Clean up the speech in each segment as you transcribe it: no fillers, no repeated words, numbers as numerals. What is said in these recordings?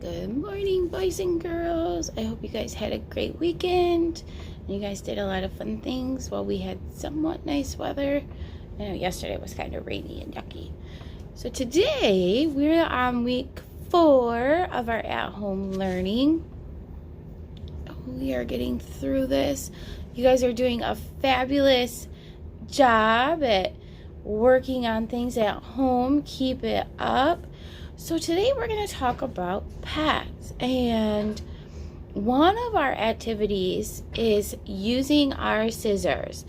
Good morning, boys and girls. I hope you guys had a great weekend. You guys did a lot of fun things while we had somewhat nice weather. I know yesterday was kind of rainy and yucky. So today we're on week 4 of our at-home learning. We are getting through this. You guys are doing a fabulous job at working on things at home. Keep it up. So today we're going to talk about pets, and one of our activities is using our scissors,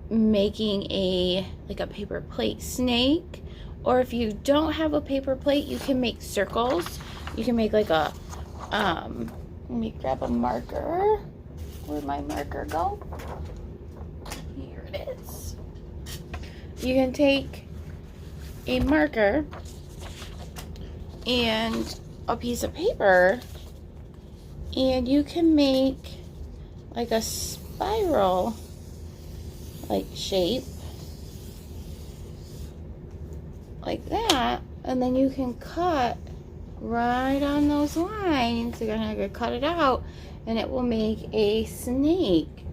making a paper plate snake, or if you don't have a paper plate, you can make circles. You can make let me grab a marker. Where'd my marker go? Here it is. You can take a marker and a piece of paper, and you can make like a spiral shape like that, and then you can cut right on those lines. You're gonna cut it out and it will make a snake.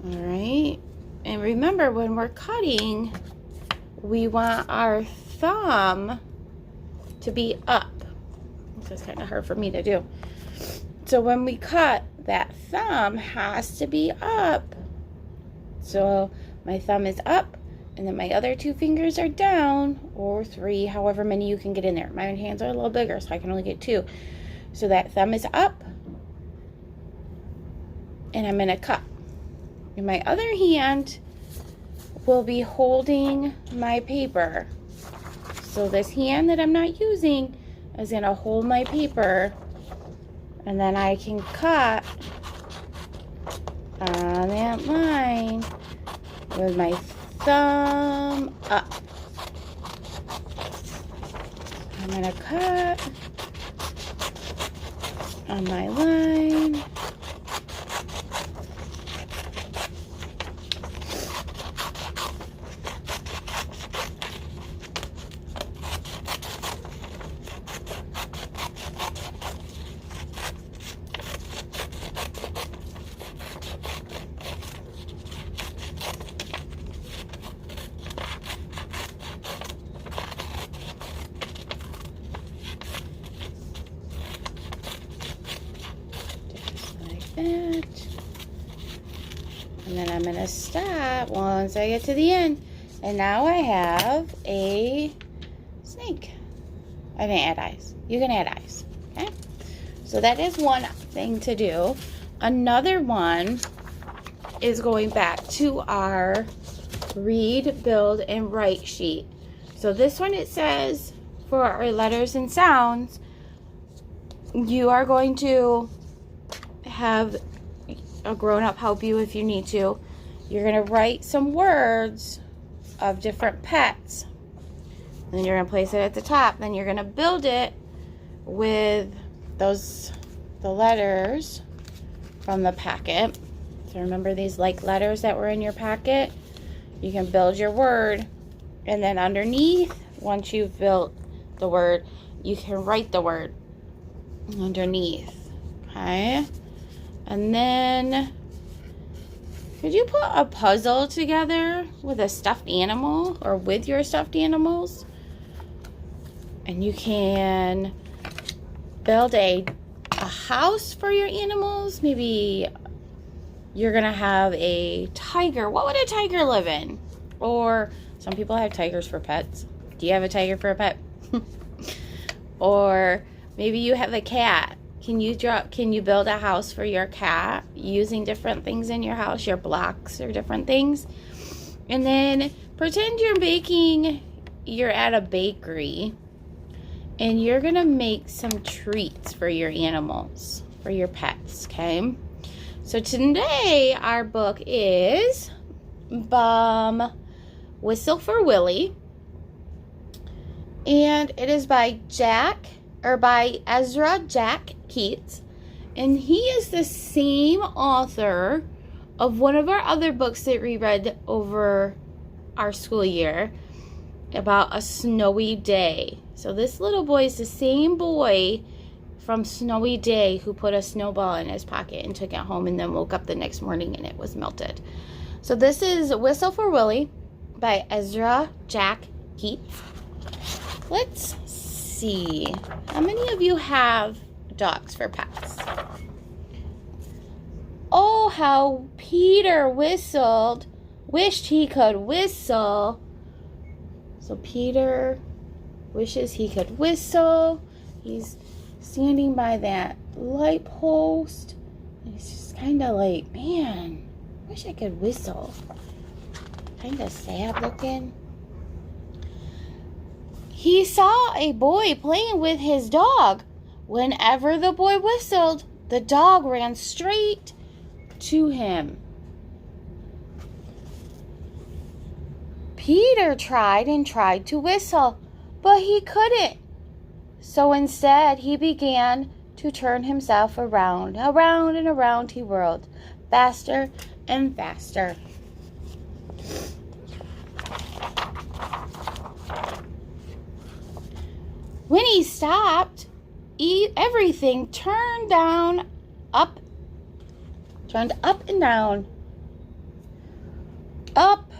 All right, and remember, when we're cutting, we want our thumb to be up. This is kind of hard for me to do. So when we cut, that thumb has to be up. So my thumb is up, and then my other 2 fingers are down, or 3, however many you can get in there. My hands are a little bigger, so I can only get 2. So that thumb is up, and I'm gonna cut. And my other hand will be holding my paper. So this hand that I'm not using is going to hold my paper, and then I can cut on that line with my thumb up. I'm going to cut on my line. That. And then I'm going to stop once I get to the end. And now I have a snake. I didn't add eyes. You can add eyes. Okay? So that is one thing to do. Another one is going back to our read, build, and write sheet. So this one, it says for our letters and sounds, you are going to have a grown-up help you if you need to. You're going to write some words of different pets. Then you're going to place it at the top. Then you're going to build it with the letters from the packet. So remember these letters that were in your packet? You can build your word, and then underneath, once you've built the word, you can write the word underneath. Okay? And then, could you put a puzzle together with a stuffed animal or with your stuffed animals? And you can build a house for your animals. Maybe you're going to have a tiger. What would a tiger live in? Or some people have tigers for pets. Do you have a tiger for a pet? Or maybe you have a cat. Can you build a house for your cat using different things in your house, your blocks or different things? And then pretend you're at a bakery, and you're going to make some treats for your animals, for your pets, okay? So today our book is Whistle for Willie, and it is by Ezra Jack Keats, and he is the same author of one of our other books that we read over our school year about a snowy day. So this little boy is the same boy from Snowy Day who put a snowball in his pocket and took it home and then woke up the next morning and it was melted. So this is Whistle for Willie by Ezra Jack Keats. Let's see. How many of you have dogs for pets? Oh, how Peter wished he could whistle. So Peter wishes he could whistle. He's standing by that light post. He's just kind of like, man, wish I could whistle. Kind of sad looking. He saw a boy playing with his dog. Whenever the boy whistled, the dog ran straight to him. Peter tried and tried to whistle, but he couldn't. So instead, he began to turn himself around. Around and around he whirled, faster and faster. When he stopped, everything turned up and down. Up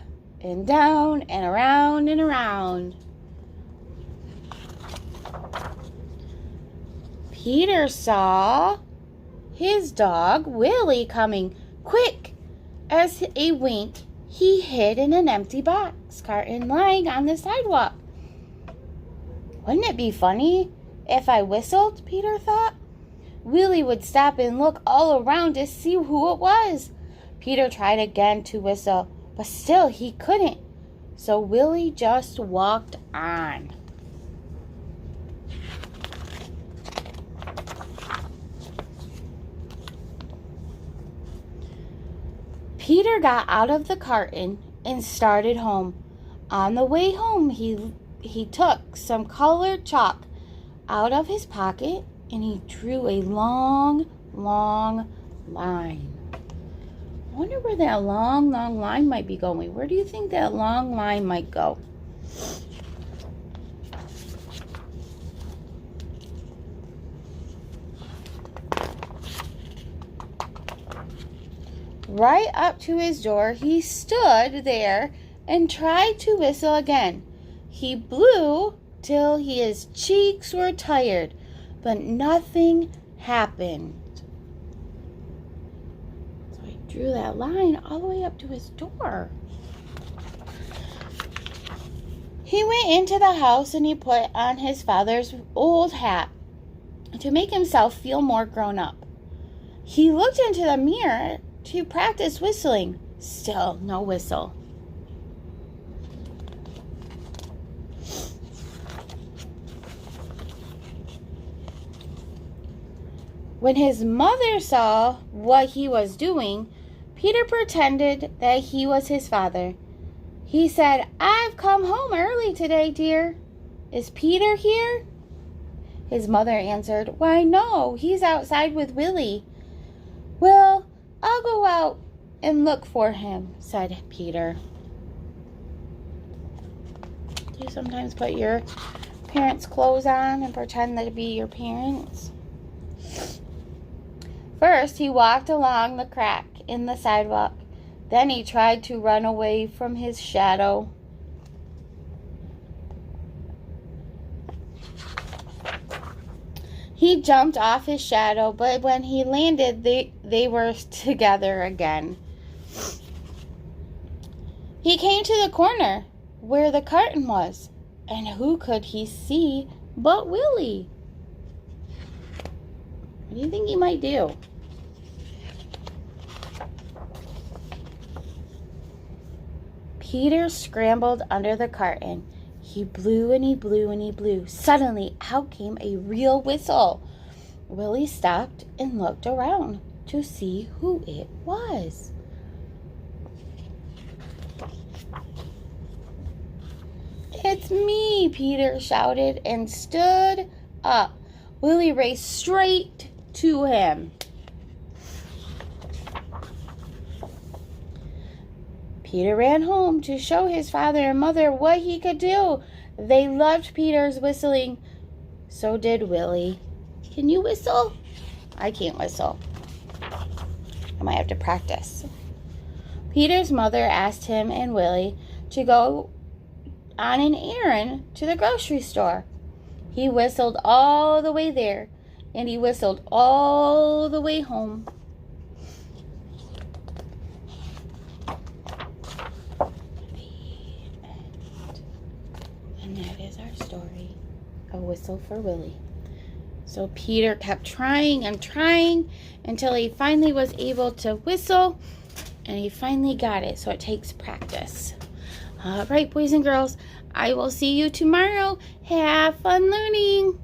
and down and around and around. Peter saw his dog, Willie, coming quick. As a wink, he hid in an empty box carton lying on the sidewalk. Wouldn't it be funny if I whistled, Peter thought? Willie would stop and look all around to see who it was. Peter tried again to whistle, but still he couldn't. So Willie just walked on. Peter got out of the carton and started home. On the way home, he took some colored chalk out of his pocket and he drew a long, long line. I wonder where that long, long line might be going. Where do you think that long line might go? Right up to his door, he stood there and tried to whistle again. He blew till his cheeks were tired, but nothing happened. So he drew that line all the way up to his door. He went into the house and he put on his father's old hat to make himself feel more grown up. He looked into the mirror to practice whistling. Still no whistle. When his mother saw what he was doing, Peter pretended that he was his father. He said, "I've come home early today, dear. Is Peter here?" His mother answered, "Why, no, he's outside with Willie." "Well, I'll go out and look for him," said Peter. Do you sometimes put your parents' clothes on and pretend to be your parents? First, he walked along the crack in the sidewalk. Then he tried to run away from his shadow. He jumped off his shadow, but when he landed, they were together again. He came to the corner where the carton was, and who could he see but Willie? What do you think he might do? Peter scrambled under the carton. He blew and he blew and he blew. Suddenly, out came a real whistle. Willie stopped and looked around to see who it was. "It's me," Peter shouted and stood up. Willie raced straight to him. Peter ran home to show his father and mother what he could do. They loved Peter's whistling. So did Willie. Can you whistle? I can't whistle. I might have to practice. Peter's mother asked him and Willie to go on an errand to the grocery store. He whistled all the way there, and he whistled all the way home. And that is our story, A Whistle for Willie. So Peter kept trying and trying until he finally was able to whistle, and he finally got it. So it takes practice. All right, boys and girls, I will see you tomorrow. Have fun learning.